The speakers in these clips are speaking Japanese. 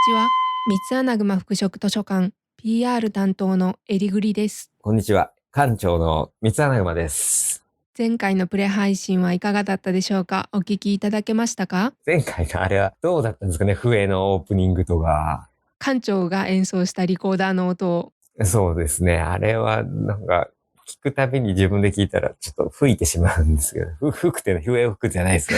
ちは。三つ穴熊服飾図書館 PR 担当のえりぐりです。こんにちは。館長の三つ穴熊です。前回のプレ配信はいかがだったでしょうか？お聞きいただけましたか？前回のあれはどうだったんですかね、笛のオープニングとか。館長が演奏したリコーダーの音を。そうですね。あれはなんか聞くたびに自分で聞いたらちょっと吹いてしまうんですけど、吹くって笛を吹くじゃないです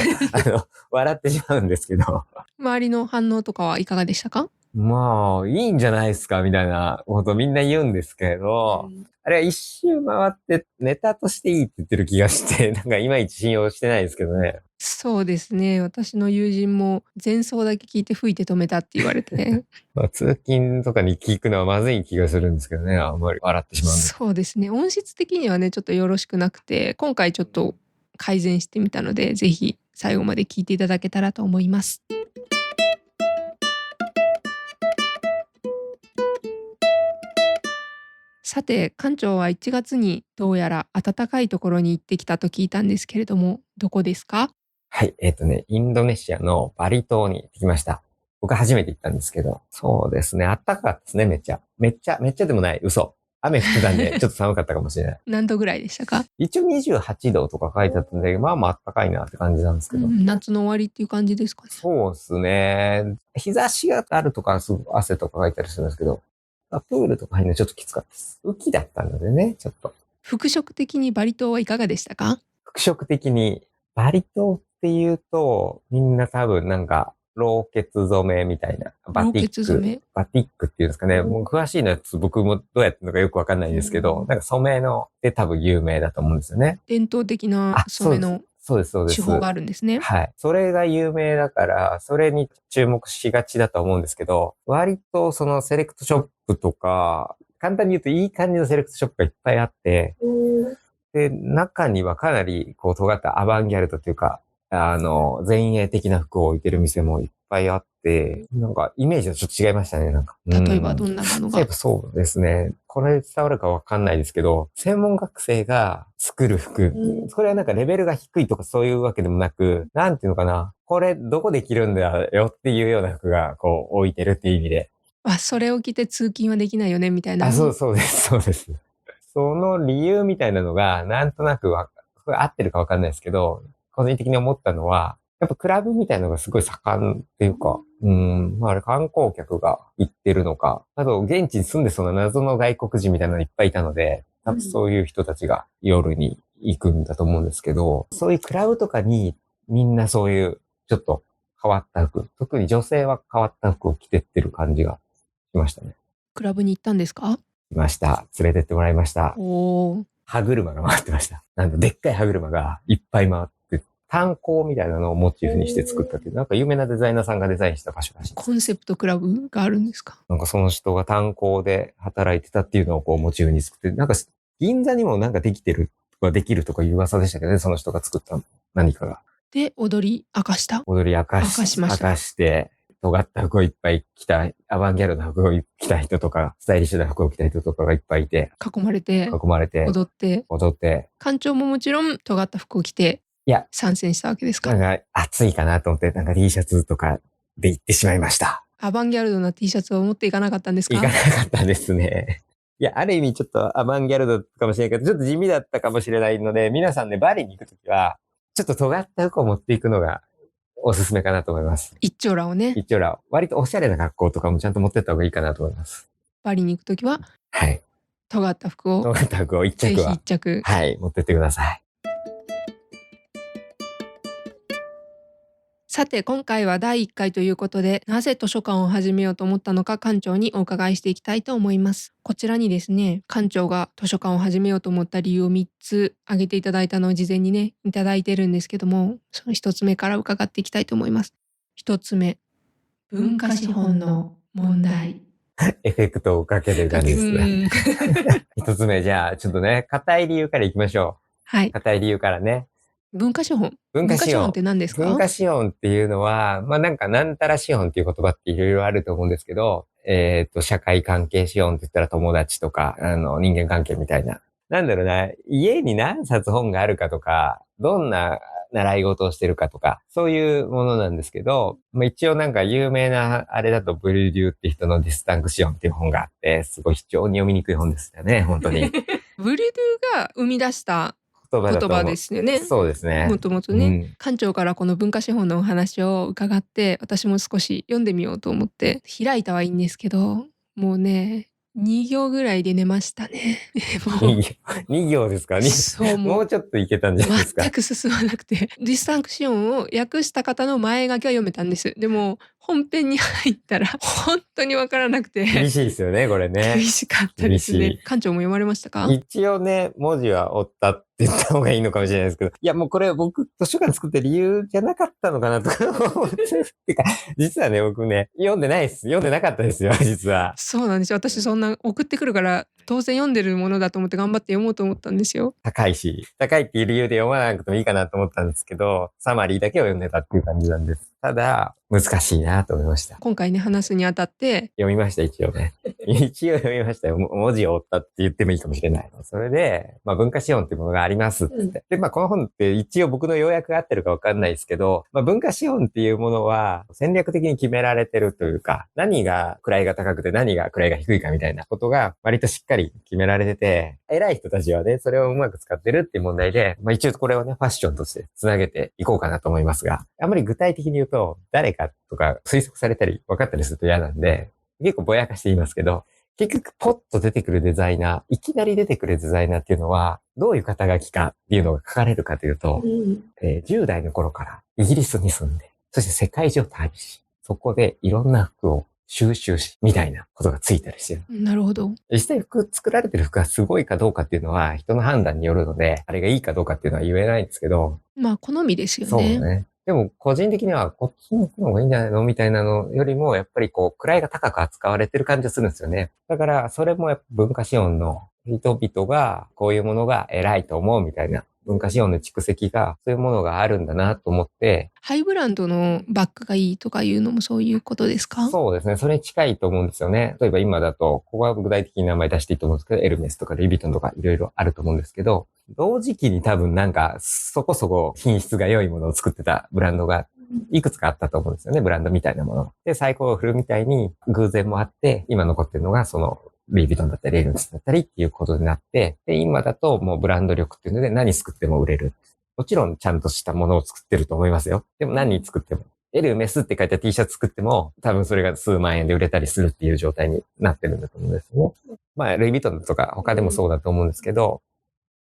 よ。笑ってしまうんですけど。周りの反応とかはいかがでしたか？まあ、いいんじゃないですかみたいなことみんな言うんですけど、あれは一周回ってネタとしていいって言ってる気がして、なんかいまいち信用してないですけどね。そうですね。私の友人も前奏だけ聞いて吹いて止めたって言われて。まあ、通勤とかに聞くのはまずい気がするんですけどね。あんまり笑ってしまうんで。そうですね。音質的にはね、ちょっとよろしくなくて、今回ちょっと改善してみたので、ぜひ最後まで聞いていただけたらと思います。さて、館長は1月にどうやら暖かいところに行ってきたと聞いたんですけれども、どこですか？はい、インドネシアのバリ島に行ってきました。僕初めて行ったんですけど、そうですね、暖かかったですね、めっちゃ。めっちゃでもない、嘘。雨降ってたんで、ちょっと寒かったかもしれない。何度ぐらいでしたか？一応28度とか書いてあったんで、まあまあ暖かいなって感じなんですけど。夏の終わりっていう感じですかね。そうですね。日差しがあるとか、すぐ汗とかかいたりするんですけど、プールとか入るのちょっときつかったです。雨季だったのでね、ちょっと。服飾的にバリ島はいかがでしたか？服飾的に、バリ島っていうと、みんな多分なんか、ローケツ染めみたいな、バティックっていうんですかね。もう詳しいのやつ僕もどうやってるのかよくわかんないんですけど、なんか染めので多分有名だと思うんですよね。伝統的な染めの手法があるんですね。はい。それが有名だから、それに注目しがちだと思うんですけど、割とそのセレクトショップとか、簡単に言うといい感じのセレクトショップがいっぱいあって、で、中にはかなりこう尖ったアバンギャルドというか、前衛的な服を置いてる店もいっぱいあって、なんかイメージとちょっと違いましたね、なんか。例えばどんなものが？そうですね。これ伝わるかわかんないですけど、専門学生が作る服、これはなんかレベルが低いとかそういうわけでもなく、なんていうのかな、これどこで着るんだよっていうような服がこう置いてるっていう意味で。それを着て通勤はできないよねみたいな。そうです。その理由みたいなのが、なんとなくこれ合ってるかわかんないですけど、個人的に思ったのは、やっぱクラブみたいなのがすごい盛んっていうか、まああれ観光客が行ってるのか、あと現地に住んでそうな謎の外国人みたいなのいっぱいいたので、多分そういう人たちが夜に行くんだと思うんですけど、そういうクラブとかにみんなそういうちょっと変わった服、特に女性は変わった服を着てってる感じがしましたね。クラブに行ったんですか？いました。連れてってもらいました。おー。歯車が回ってました。なんとでっかい歯車がいっぱい回って、炭鉱みたいなのをモチーフにして作ったっていう、なんか有名なデザイナーさんがデザインした場所らしいです。コンセプトクラブがあるんですか？なんかその人が炭鉱で働いてたっていうのをこうモチーフに作って、なんか銀座にもなんかできてるとかできるとかいう噂でしたけどね、その人が作った何かが。で、踊り明かした。踊り明かして、尖った服をいっぱい着た、アバンギャルな服を着た人とか、スタイリッシュな服を着た人とかがいっぱいいて、囲まれて、踊って、館長ももちろん尖った服を着て、参戦したわけですか？なんか暑いかなと思って、なんか T シャツとかで行ってしまいました。アバンギャルドな T シャツを持っていかなかったんですか？行かなかったですね。いや、ある意味ちょっとアバンギャルドかもしれないけど、ちょっと地味だったかもしれないので、皆さんね、バリに行くときは、ちょっと尖った服を持っていくのがおすすめかなと思います。一丁羅をね。一丁羅を。割とおしゃれな格好とかもちゃんと持ってった方がいいかなと思います。バリに行くときは、はい。尖った服を一着は。ぜひ一着。はい、持ってってください。さて今回は第1回ということで、なぜ図書館を始めようと思ったのか館長にお伺いしていきたいと思います。こちらにですね、館長が図書館を始めようと思った理由を3つ挙げていただいたのを事前にね、いただいてるんですけども、その1つ目から伺っていきたいと思います。1つ目、文化資本の問題。エフェクトをかける感じですね。1つ目、じゃあちょっとね、固い理由からいきましょう。はい。固い理由からね。文化資本って何ですか？文化資本っていうのは、まあなんかなんたら資本っていう言葉っていろいろあると思うんですけど、社会関係資本って言ったら友達とか、人間関係みたいな。なんだろうな、家に何冊本があるかとか、どんな習い事をしてるかとか、そういうものなんですけど、まあ、一応なんか有名なあれだとブリュデューって人のディスタンクシオンっていう本があって、すごい非常に読みにくい本ですよね、本当に。ブリュドゥが生み出した言葉だと言葉思う。ですよね。そうですね。もともとね、うん。館長からこの文化資本のお話を伺って、私も少し読んでみようと思って開いたはいいんですけど、もうね、2行ぐらいで寝ましたね。もう、2行ですか？そう、ももううちょっといけたんじゃないですか？全く進まなくて、ディスタンクシオンを訳した方の前書きは読めたんです。でも、本編に入ったら本当にわからなくて、厳しいですよね、これ厳ね。しかったですね。厳しい。館長も読まれましたか？一応ね、文字は追ったって言った方がいいのかもしれないですけど、いやもうこれ僕図書館作って理由じゃなかったのかなとか思っててか、実はね、僕ね、読んでないです。読んでなかったですよ、実は。そうなんですよ。私そんな送ってくるから、当然読んでるものだと思って頑張って読もうと思ったんですよ。高いし、高いっていう理由で読まなくてもいいかなと思ったんですけど、サマリーだけを読んでたっていう感じなんです。ただ、難しいなと思いました。今回ね、話すにあたって、読みました、一応ね。一応読みましたよ。文字を追ったって言ってもいいかもしれない。それで、まあ文化資本っていうものがありますっつって。で、まあこの本って一応僕の要約が合ってるかわかんないですけど、まあ文化資本っていうものは戦略的に決められてるというか、何が位が高くて何が位が低いかみたいなことが割としっかり決められてて、偉い人たちはね、それをうまく使ってるっていう問題で、まあ一応これをね、ファッションとして繋げていこうかなと思いますが、あんまり具体的に言うと、誰かとか推測されたり分かったりすると嫌なんで、結構ぼやかして言いますけど、結局ポッと出てくるデザイナー、いきなり出てくるデザイナーっていうのは、どういう肩書きかっていうのが書かれるかというと、10代の頃からイギリスに住んで、そして世界中を旅し、そこでいろんな服を収集し、みたいなことがついたりしてる。なるほど。実際作られてる服がすごいかどうかっていうのは人の判断によるので、あれがいいかどうかっていうのは言えないんですけど、まあ、好みですよそうね。ね。でも個人的にはこっちの方がいいんじゃないのみたいなのよりも、やっぱりこう、位が高く扱われてる感じがするんですよね。だから、それもやっぱ文化資本の人々がこういうものが偉いと思うみたいな、文化資本の蓄積が、そういうものがあるんだなと思って、ハイブランドのバッグがいいとかいうのもそういうことですか？そうですね。それに近いと思うんですよね。例えば今だと、ここは具体的に名前出していいと思うんですけど、エルメスとかルイ・ヴィトンとかいろいろあると思うんですけど、同時期に多分なんか、そこそこ品質が良いものを作ってたブランドがいくつかあったと思うんですよね。ブランドみたいなもの。で、サイコロを振るみたいに偶然もあって、今残ってるのがその、ルイ・ヴィトンだったり、エルメスだったりっていうことになって、で、今だともうブランド力っていうので何作っても売れる。もちろんちゃんとしたものを作ってると思いますよ。でも何作ってもエルメスって書いた T シャツ作っても、多分それが数万円で売れたりするっていう状態になってるんだと思うんですよね。まあ、ルイ・ヴィトンとか他でもそうだと思うんですけど、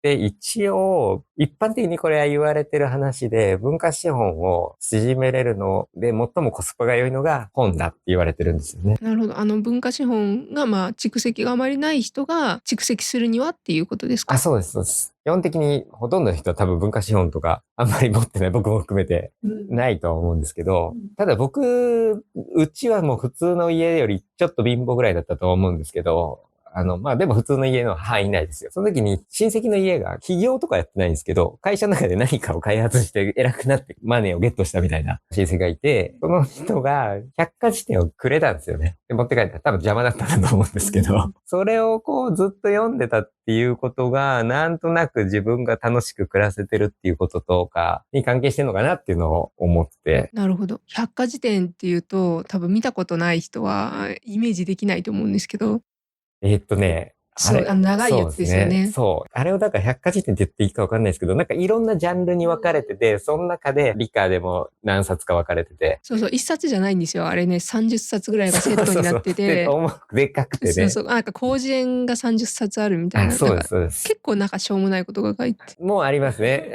で、一応、一般的にこれは言われてる話で、文化資本を縮めれるので、最もコスパが良いのが本だって言われてるんですよね。なるほど。文化資本が、まあ、蓄積があまりない人が蓄積するにはっていうことですあ、か？そうです、そうです。基本的にほとんどの人は多分文化資本とかあんまり持ってない、僕も含めてないとは思うんですけど、ただ僕、うちはもう普通の家よりちょっと貧乏ぐらいだったと思うんですけど、まあでも普通の家の範囲内ですよ。その時に親戚の家が起業とかやってないんですけど、会社の中で何かを開発して偉くなってマネーをゲットしたみたいな親戚がいて、その人が百科事典をくれたんですよね。で、持って帰ったら多分邪魔だったんだと思うんですけど、それをこうずっと読んでたっていうことが、なんとなく自分が楽しく暮らせてるっていうこととかに関係してるのかなっていうのを思って。なるほど。百科事典っていうと、多分見たことない人はイメージできないと思うんですけど、あれ、長いやつそうですね。ですよね。そう。あれをだから百科事典って言っていいかわかんないですけど、なんかいろんなジャンルに分かれてて、その中で理科でも何冊か分かれてて。そうそう、一冊じゃないんですよ。あれね、30冊ぐらいがセットになってて、重くでっかくてね。そうそう、なんか広辞苑が30冊あるみたいな、そうです、なんかそうです。結構なんかしょうもないことが書いて。もうありますね。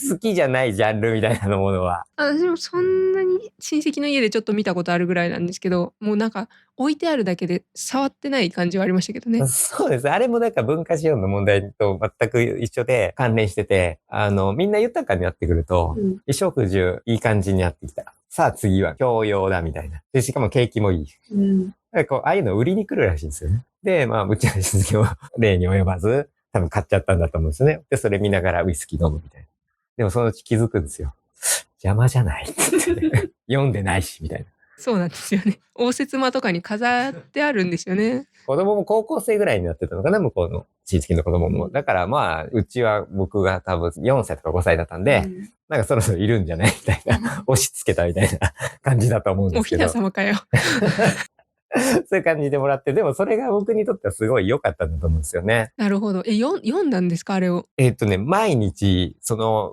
好きじゃないジャンルみたいなものは。私もそんなに親戚の家でちょっと見たことあるぐらいなんですけど、もうなんか置いてあるだけで触ってない感じはありましたけどね。そうです。あれもなんか文化資本の問題と全く一緒で関連してて、みんな豊かになってくると、衣食住いい感じになってきた。さあ次は教養だみたいな。で、しかも景気もいい。なんかこう、ああいうの売りに来るらしいんですよね。で、まあ、うちの親戚も例に及ばず、多分買っちゃったんだと思うんですよね。で、それ見ながらウイスキー飲むみたいな。でもそのうち気づくんですよ。邪魔じゃないって言ってね読んでないし、みたいな。そうなんですよね。応接間とかに飾ってあるんですよね。子供も高校生ぐらいになってたのかな、向こうの親戚の子供も。だからまあ、うちは僕が多分4歳とか5歳だったんで、なんかそろそろいるんじゃないみたいな、押し付けたみたいな感じだと思うんですけど。おひな様かよ。そういう感じでもらって、でもそれが僕にとってはすごい良かったんだと思うんですよね。なるほど。読んだんですかあれを。毎日、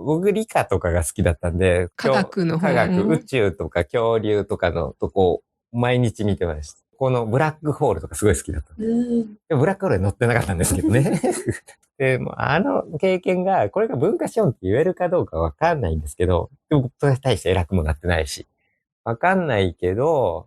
僕理科とかが好きだったんで、科学の本。科学、宇宙とか恐竜とかのとこ、毎日見てました。このブラックホールとかすごい好きだった。でもブラックホールに載ってなかったんですけどね。でもあの経験が、これが文化資本って言えるかどうかわかんないんですけど、でもそれに対して偉くもなってないし、わかんないけど、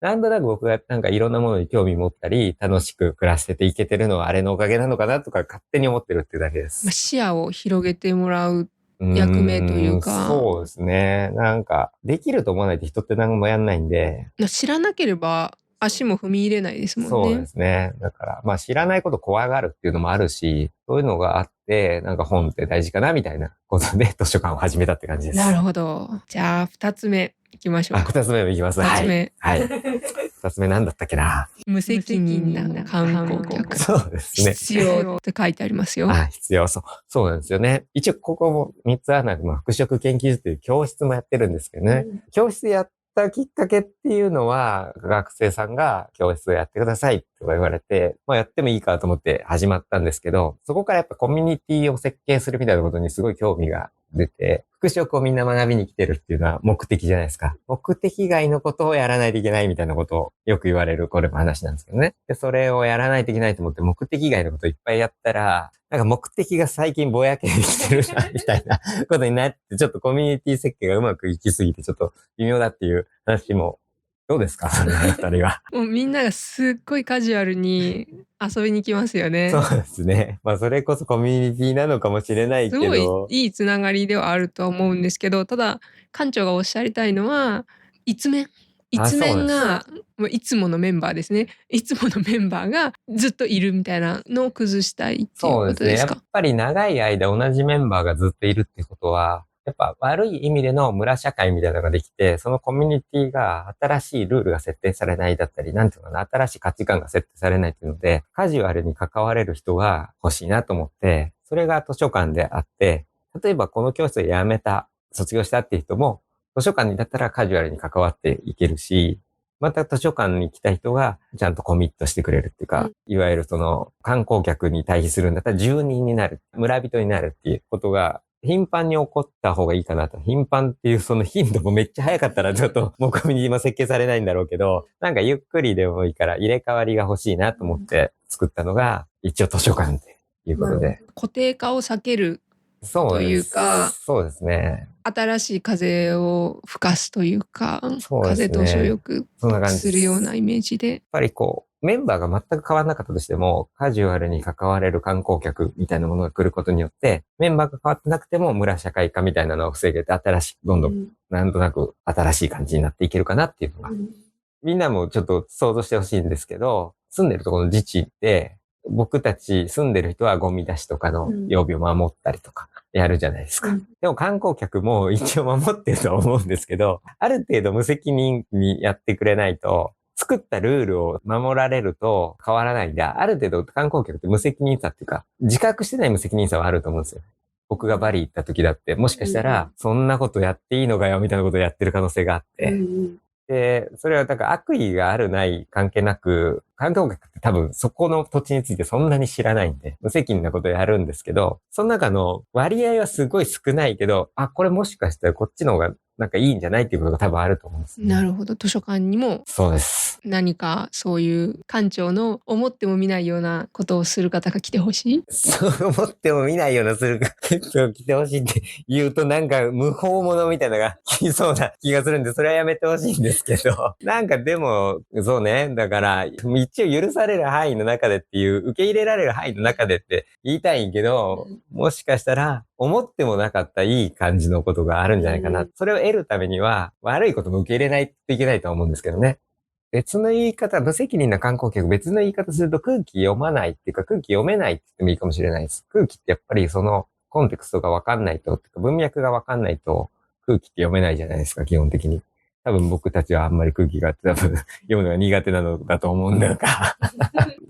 なんとなく僕がなんかいろんなものに興味持ったり、楽しく暮らしてていけてるのはあれのおかげなのかなとか勝手に思ってるっていうだけです。視野を広げてもらう役目というか。そうですね。なんか、できると思わないと人って何もやんないんで。知らなければ足も踏み入れないですもんね。そうですね。だから、まあ知らないこと怖がるっていうのもあるし、そういうのがあって、なんか本って大事かなみたいなことで図書館を始めたって感じです。なるほど。じゃあ、2つ目いきましょうか。2つ目もいきます。2つ目。はい。2つ目なんだったっけな。無責任な観光客。そうですね。必要って書いてありますよ。必要。そうなんですよね。一応ここも3つあるのは、服飾研究所という教室もやってるんですけどね。教室やったきっかけっていうのは、学生さんが教室をやってくださいって言われて、やってもいいかと思って始まったんですけど、そこからやっぱコミュニティを設計するみたいなことにすごい興味が出て、服飾をみんな学びに来てるっていうのは目的じゃないですか。目的外のことをやらないといけないみたいなことをよく言われるこれも話なんですけどね。で、それをやらないといけないと思って目的外のことをいっぱいやったら、なんか目的が最近ぼやけてきてるな、みたいなことになって、ちょっとコミュニティ設計がうまくいきすぎてちょっと微妙だっていう話もどうですかそれあたりは。もうみんながすっごいカジュアルに遊びに来ますよね。そうですね。それこそコミュニティなのかもしれないけど。すごいいいつながりではあると思うんですけど、ただ館長がおっしゃりたいのは、一面がいつものメンバーですね。いつものメンバーがずっといるみたいなのを崩したいっていうことですか？そうですね。やっぱり長い間同じメンバーがずっといるってことは、やっぱ悪い意味での村社会みたいなのができて、そのコミュニティが新しいルールが設定されないだったり、なんていうのかな、新しい価値観が設定されないっていうので、カジュアルに関われる人が欲しいなと思って、それが図書館であって、例えばこの教室を辞めた、卒業したっていう人も、図書館にだったらカジュアルに関わっていけるし、また図書館に来た人がちゃんとコミットしてくれるっていうか、いわゆるその観光客に対比するんだったら住人になる、村人になるっていうことが頻繁に起こった方がいいかなと。頻繁っていうその頻度もめっちゃ早かったらちょっともうコミュニティも設計されないんだろうけど、なんかゆっくりでもいいから入れ替わりが欲しいなと思って作ったのが一応図書館っていうことで。固定化を避けるというか、そうですね。新しい風を吹かすというか、風通しをよくするようなイメージで。やっぱりメンバーが全く変わらなかったとしても、カジュアルに関われる観光客みたいなものが来ることによって、メンバーが変わってなくても村社会化みたいなのを防げて、新しく、どんどん、なんとなく新しい感じになっていけるかなっていうのが、みんなもちょっと想像してほしいんですけど、住んでるところの自治って、僕たち住んでる人はゴミ出しとかの曜日を守ったりとかやるじゃないですか。でも観光客も一応守ってるとは思うんですけど、ある程度無責任にやってくれないと、作ったルールを守られると変わらないんで、ある程度観光客って無責任さっていうか、自覚してない無責任さはあると思うんですよ。僕がバリ行った時だって、もしかしたら、そんなことやっていいのかよみたいなことをやってる可能性があって、で、それはだから悪意があるない関係なく、観光客って多分そこの土地についてそんなに知らないんで、無責任なことをやるんですけど、その中の割合はすごい少ないけど、これもしかしたらこっちの方がなんかいいんじゃないっていうことが多分あると思うんです、なるほど。図書館にも。そうです。何かそういう館長の思っても見ないようなことをする方が来てほしい？そう思っても見ないようなする人が来てほしいって言うとなんか無法者みたいなのが来そうな気がするんで、それはやめてほしいんですけど。なんかでも、そうね。だから、一応許される範囲の中でっていう、受け入れられる範囲の中でって言いたいけど、もしかしたら、思ってもなかったいい感じのことがあるんじゃないかな。それを得るためには、悪いことも受け入れないといけないとは思うんですけどね。別の言い方、無責任な観光客、別の言い方すると空気読まないっていうか空気読めないって言ってもいいかもしれないです。空気ってやっぱりそのコンテクストがわかんないと、文脈がわかんないと空気って読めないじゃないですか、基本的に。多分僕たちはあんまり空気が多分読むのが苦手なのだと思うんだが。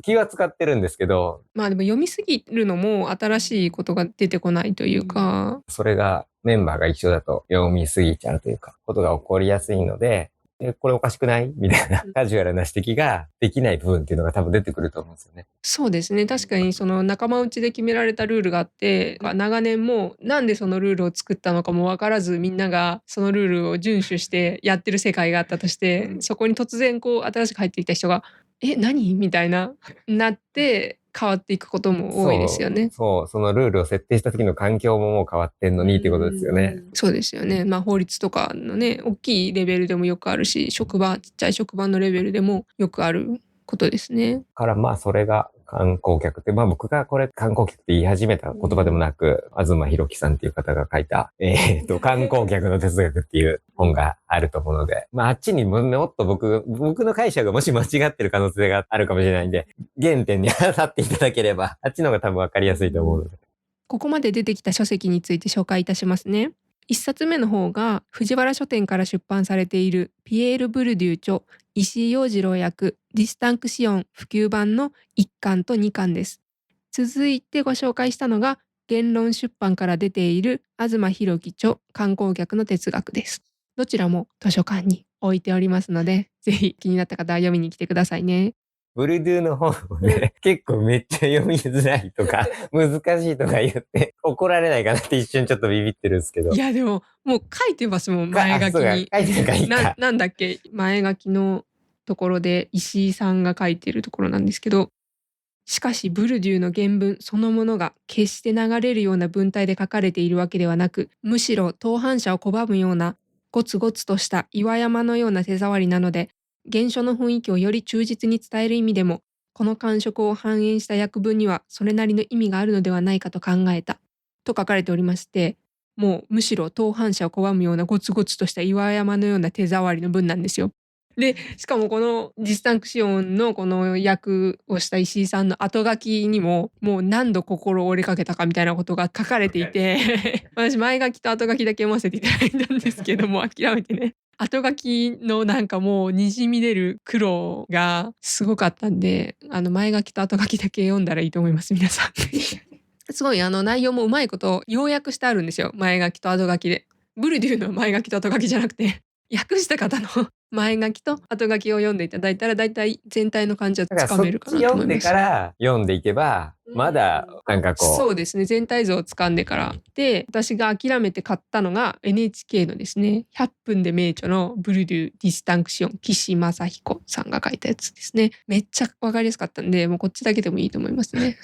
気は使ってるんですけど、まあでも読みすぎるのも新しいことが出てこないというか、それがメンバーが一緒だと読みすぎちゃうというか、ことが起こりやすいので、これおかしくないみたいなカジュアルな指摘ができない部分っていうのが多分出てくると思うんですよね。そうですね。確かにその仲間内で決められたルールがあって、長年もなんでそのルールを作ったのかも分からず、みんながそのルールを遵守してやってる世界があったとして、そこに突然こう新しく入ってきた人が「え、何？」みたいななって変わっていくことも多いですよね。そのルールを設定した時の環境ももう変わってんのにっていうことですよね。そうですよね。まあ法律とかのね、大きいレベルでもよくあるし、ちっちゃい職場のレベルでもよくあることですね。からまあそれが観光客って、まあ僕がこれ観光客って言い始めた言葉でもなく、東博樹さんっていう方が書いた、観光客の哲学っていう本があると思うので、まああっちにもっと僕の解釈がもし間違ってる可能性があるかもしれないんで、原点に当たっていただければ、あっちの方が多分わかりやすいと思うので。ここまで出てきた書籍について紹介いたしますね。一冊目の方が藤原書店から出版されているピエール・ブルデュー著石井洋次郎訳ディスタンクシオン普及版の1巻と2巻です。続いてご紹介したのが言論出版から出ている東博樹著観光客の哲学です。どちらも図書館に置いておりますので、ぜひ気になった方は読みに来てくださいね。ブルドゥーの本をね、結構めっちゃ読みづらいとか、難しいとか言って怒られないかなって一瞬ちょっとビビってるんですけど。いやでももう書いてますもん、前書きに。書いてるからいいか。なんだっけ、前書きのところで石井さんが書いてるところなんですけど、しかしブルデューの原文そのものが決して流れるような文体で書かれているわけではなく、むしろ当反者を拒むようなゴツゴツとした岩山のような手触りなので、原書の雰囲気をより忠実に伝える意味でも、この感触を反映した訳文にはそれなりの意味があるのではないかと考えたと書かれておりまして、もうむしろ当反者を拒むようなゴツゴツとした岩山のような手触りの文なんですよ。で、しかもこのディスタンクシオンのこの役をした石井さんの後書きにも、もう何度心を折りかけたかみたいなことが書かれていて私前書きと後書きだけ読ませていただいたんですけども、諦めてね。後書きのなんかもう滲み出る苦労がすごかったんで、前書きと後書きだけ読んだらいいと思います、皆さん。すごい内容もうまいこと要約してあるんですよ、前書きと後書きで。ブルデューの前書きと後書きじゃなくて、訳した方の前書きと後書きを読んでいただいたら、だいたい全体の感じはつかめるかなと思います。読んでから読んでいけば、まだなんかこう。そうですね、全体像をつかんでから。で、私が諦めて買ったのが NHK のですね、100分で名著のブルデュー・ディスタンクシオン、岸正彦さんが書いたやつですね。めっちゃわかりやすかったんで、もうこっちだけでもいいと思いますね。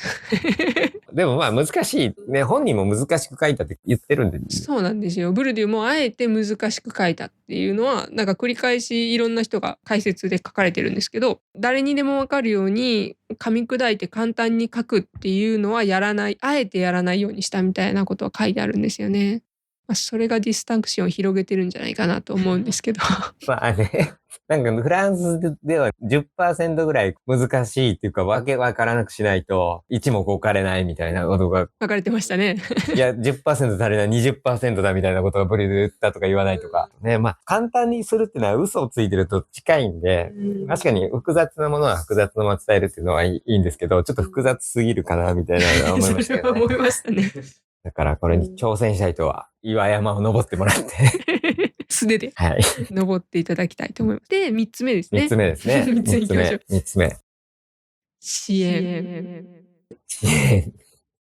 でもまあ難しい。ね、本人も難しく書いたって言ってるんで。そうなんですよ。ブルデューもあえて難しく書いたっていうのは、なんか繰り返しいろんな人が解説で書かれてるんですけど、誰にでもわかるように噛み砕いて簡単に書くっていうのはやらない、あえてやらないようにしたみたいなことは書いてあるんですよね。まあ、それがディスタンクションを広げてるんじゃないかなと思うんですけど。まあね、なんかフランスでは 10% ぐらい難しいっていうかわけわからなくしないと一目置かれないみたいなことが書かれてましたね。いや 10% 足りない 20% だみたいなことがブリで言ったとか言わないとかね、まあ簡単にするっていうのは嘘をついてると近いんで、確かに複雑なものは複雑なまま伝えるっていうのはいいんですけど、ちょっと複雑すぎるかなみたいなのは思いましたけどね。思いましたね。だからこれに挑戦したい人は岩山を登ってもらって素手ではい。登っていただきたいと思います。で、3つ目ですね。3つ目ですね。3つ目いきましょう。3つ目。支援。支援。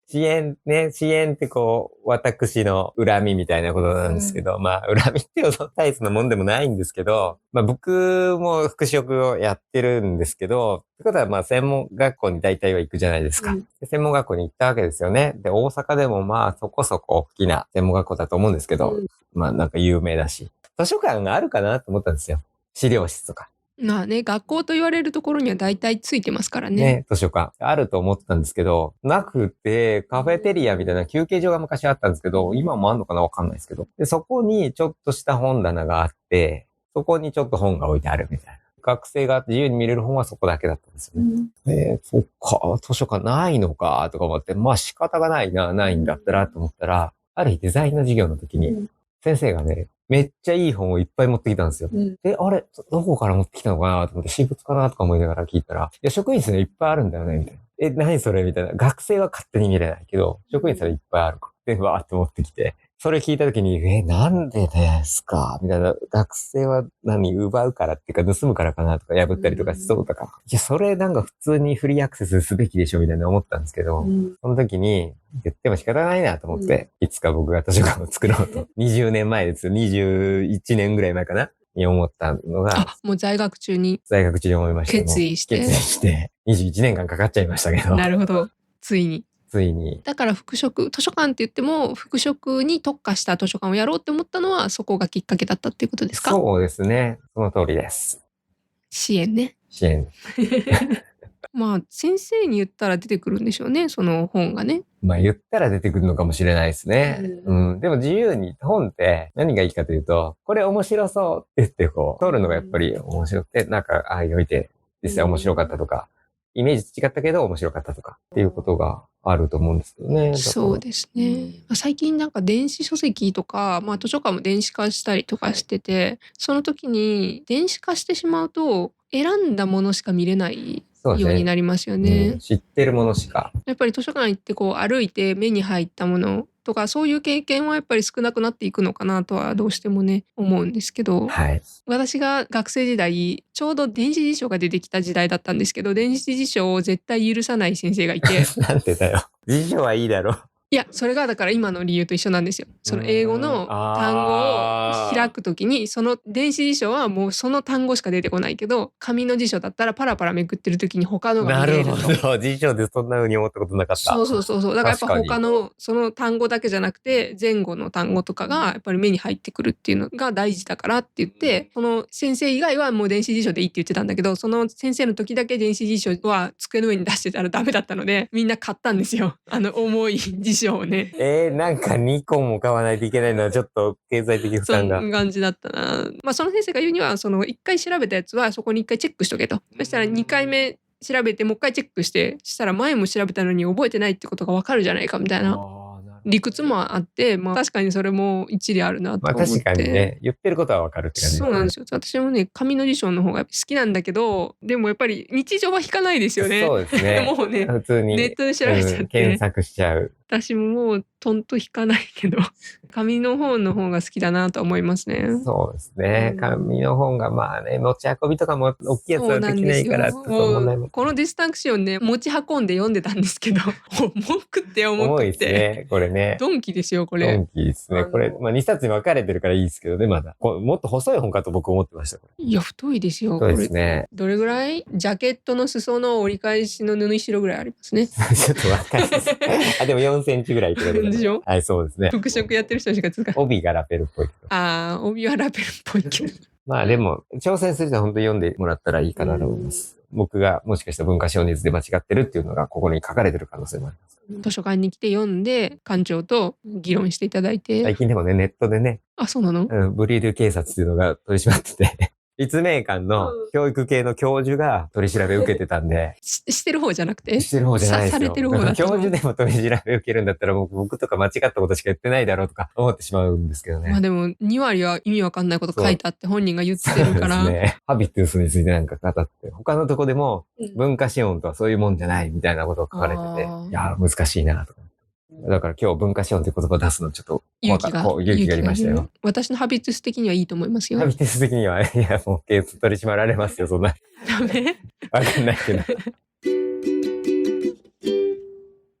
支援ね、支援ってこう、私の恨みみたいなことなんですけど、まあ、恨みっていうタイプのもんでもないんですけど、まあ僕も服飾をやってるんですけど、ってことはまあ専門学校に大体は行くじゃないですか。で専門学校に行ったわけですよね。で、大阪でもまあそこそこ大きな専門学校だと思うんですけど、まあなんか有名だし、図書館があるかなと思ったんですよ。資料室とか。まあね、学校と言われるところには大体ついてますからね。ね、図書館。あると思ってたんですけど、なくて、カフェテリアみたいな休憩所が昔あったんですけど、今もあんのかなわかんないですけど。で、そこにちょっとした本棚があって、そこにちょっと本が置いてあるみたいな。学生が自由に見れる本はそこだけだったんですよね。そっか、図書館ないのか、とか思って、まあ仕方がないな、ないんだったらと思ったら、ある日デザインの授業の時に、先生がね、めっちゃいい本をいっぱい持ってきたんですよ。あれ、どこから持ってきたのかなと思って、私物かなとか思いながら聞いたら、いや、職員室にいっぱいあるんだよね、みたいな。何それみたいな。学生は勝手に見れないけど、職員室はいっぱいある。で、わーって持ってきて。それ聞いたときに、なんでですかみたいな。学生は奪うからっていうか、盗むからかなとか、破ったりとかしそうだから。いや、それなんか普通にフリーアクセスすべきでしょみたいな思ったんですけど、その時に言っても仕方ないなと思って、いつか僕が図書館を作ろうと。20年前ですよ。21年ぐらい前かなに思ったのが、もう在学中に思いました。決意して。21年間かかっちゃいましたけど。なるほど。ついに。だから図書館って言っても、服飾に特化した図書館をやろうって思ったのは、そこがきっかけだったっていうことですか？そうですね。その通りです。支援ね。支援。まあ、先生に言ったら出てくるんでしょうね、その本がね。まあ言ったら出てくるのかもしれないですね。でも自由に本って何がいいかというと、これ面白そうって言って通るのがやっぱり面白くて、なんか、読いて実際面白かったとか、イメージ違ったけど面白かったとかっていうことがあると思うんですけどね。そうですね。最近なんか電子書籍とか、図書館も電子化したりとかしてて、その時に電子化してしまうと、選んだものしか見れないようになりますよね。知ってるものしか。やっぱり図書館行って歩いて目に入ったものとか、そういう経験はやっぱり少なくなっていくのかなとはどうしてもね、思うんですけど、私が学生時代、ちょうど電子辞書が出てきた時代だったんですけど、電子辞書を絶対許さない先生がいて。なんてだよ。辞書はいいだろ。いや、それがだから今の理由と一緒なんですよ。その英語の単語を開くときに、その電子辞書はもうその単語しか出てこないけど、紙の辞書だったらパラパラめくってるときに他のが見れると。なるほど。辞書でそんな風に思ったことなかった。そう。だからやっぱ他のその単語だけじゃなくて、前後の単語とかがやっぱり目に入ってくるっていうのが大事だからって言って、その先生以外はもう電子辞書でいいって言ってたんだけど、その先生の時だけ電子辞書は机の上に出してたらダメだったので、みんな買ったんですよ。重い辞書をね。なんか2個も買わないといけないのはちょっと経済的負担が。そんな感じだったな。その先生が言うには、その1回調べたやつはそこに1回チェックしとけと。そしたら2回目調べてもう1回チェックして、したら前も調べたのに覚えてないってことがわかるじゃないかみたいな理屈もあって、確かにそれも一理あるなと思って。確かにね、言ってることはわかるって感じ。そうなんですよ。私もね、紙の辞書の方が好きなんだけど、でもやっぱり日常は引かないですよね。そうですね。もうね、普通にネットで調べちゃって。検索しちゃう。私ももうとんと引かないけど、紙の本の方が好きだなと思いますね。そうですね。紙の本が持ち運びとかも大きいやつはできないから、このディスタンクションね、持ち運んで読んでたんですけど、重くて。重いですね、これね。ドンキですよ、これ。ドンキですね。これ、2冊に分かれてるからいいですけどね、まだ。もっと細い本かと僕思ってました。いや、太いですよ。そうですね。どれぐらい？ジャケットの裾の折り返しの縫い代ぐらいありますね。ちょっと分かります。でも4センチぐらいってことでしょ？はい、そうですね。服飾やってる人しか使う。帯がラペルっぽい。帯はラペルっぽいけど。でも、挑戦する人は本当に読んでもらったらいいかなと思います。僕がもしかしたら文化省熱で間違ってるっていうのがここに書かれてる可能性もあります。図書館に来て読んで、館長と議論していただいて。最近でもね、ネットでね。そうなの？ブリール警察っていうのが取り締まってて。立命館の教育系の教授が取り調べ受けてたんで。してる方じゃなくて？してる方じゃないですよ。されてる方だった。教授でも取り調べ受けるんだったら僕とか間違ったことしか言ってないだろうとか思ってしまうんですけどね。でも2割は意味わかんないこと書いてあって本人が言ってるから。そうですね。ハビトゥスについてなんか語って、他のとこでも文化資本とはそういうもんじゃないみたいなことを書かれてて、いや難しいなとか。だから今日文化資本という言葉を出すのちょっと勇気がありましたよ。私のハビトゥス的にはいいと思いますよ。ハビトゥス的には、もうケース取り締まられますよ、そんな。ダメ？わかんないけど。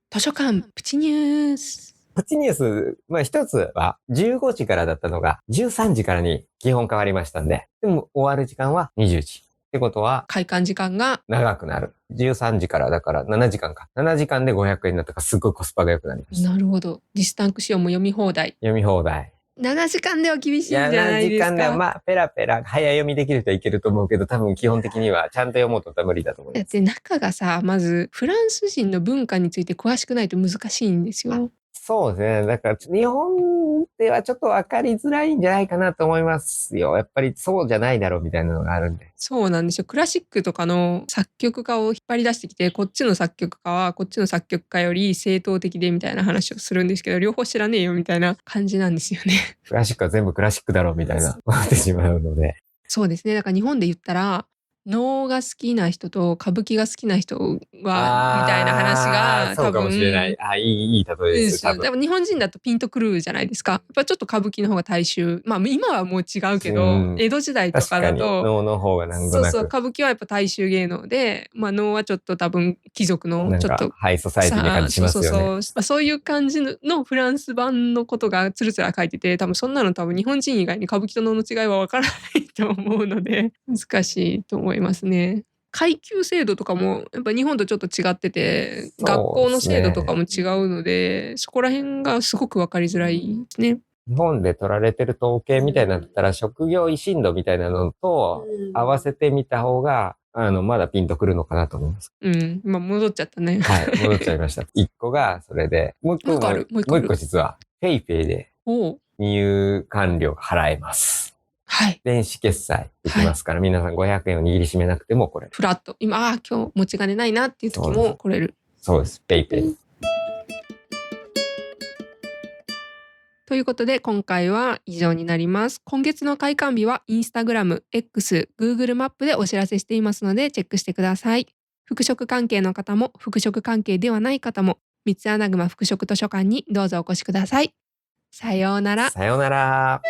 図書館プチニュース。プチニュース、一つは15時からだったのが13時からに基本変わりましたんで、でも終わる時間は20時。ってことは、開館時間が長くなる。13時からだから7時間か。7時間で500円になったからすごいコスパが良くなりました。なるほど。ディスタンク仕様も読み放題。読み放題。7時間では厳しいんじゃないですか。7時間ではペラペラ早読みできる人はいけると思うけど、多分基本的にはちゃんと読もうとったら無理だと思います。だって中がさ、まずフランス人の文化について詳しくないと難しいんですよ。そうですね。だから日本ではちょっと分かりづらいんじゃないかなと思いますよ。やっぱりそうじゃないだろうみたいなのがあるんで。そうなんですよ。クラシックとかの作曲家を引っ張り出してきて、こっちの作曲家はこっちの作曲家より正統的でみたいな話をするんですけど、両方知らねえよみたいな感じなんですよね。クラシックは全部クラシックだろうみたいな思ってしまうので。そうですね。だから日本で言ったら、能が好きな人と歌舞伎が好きな人は、みたいな話が多そうかもしれない。分、いい例えですよ、多分。でも日本人だとピンとくるじゃないですか。やっぱちょっと歌舞伎の方が大衆。まあ今はもう違うけど、江戸時代とか確かに、だと、能の方がなんとそうそう、なく、歌舞伎はやっぱ大衆芸能で、まあ能はちょっと多分貴族のなんちょっとかハイソサイティな感じしますよね。まあ、そういう感じのフランス版のことがつるつる書いてて、多分そんなの多分日本人以外に歌舞伎と能の違いはわからないと思うので、難しいと思いますね。階級制度とかもやっぱ日本とちょっと違ってて、学校の制度とかも違うので、そこら辺がすごくわかりづらいですね。日本で取られてる統計みたいなのだったら、職業維新度みたいなのと合わせてみた方が、まだピンとくるのかなと思います。うん。今戻っちゃったね。はい、戻っちゃいました。一個がそれで、もう一個実は、ペイペイで入館料が払えます。はい。電子決済できますから、皆さん500円を握りしめなくてもこれ。フラット。今、今日持ち金ないなっていう時も来れる。そうです。ペイペイ。ということで今回は以上になります。今月の開館日はインスタグラム、X、Google マップでお知らせしていますのでチェックしてください。服飾関係の方も服飾関係ではない方も三つ穴熊服飾図書館にどうぞお越しください。さようなら。さようなら。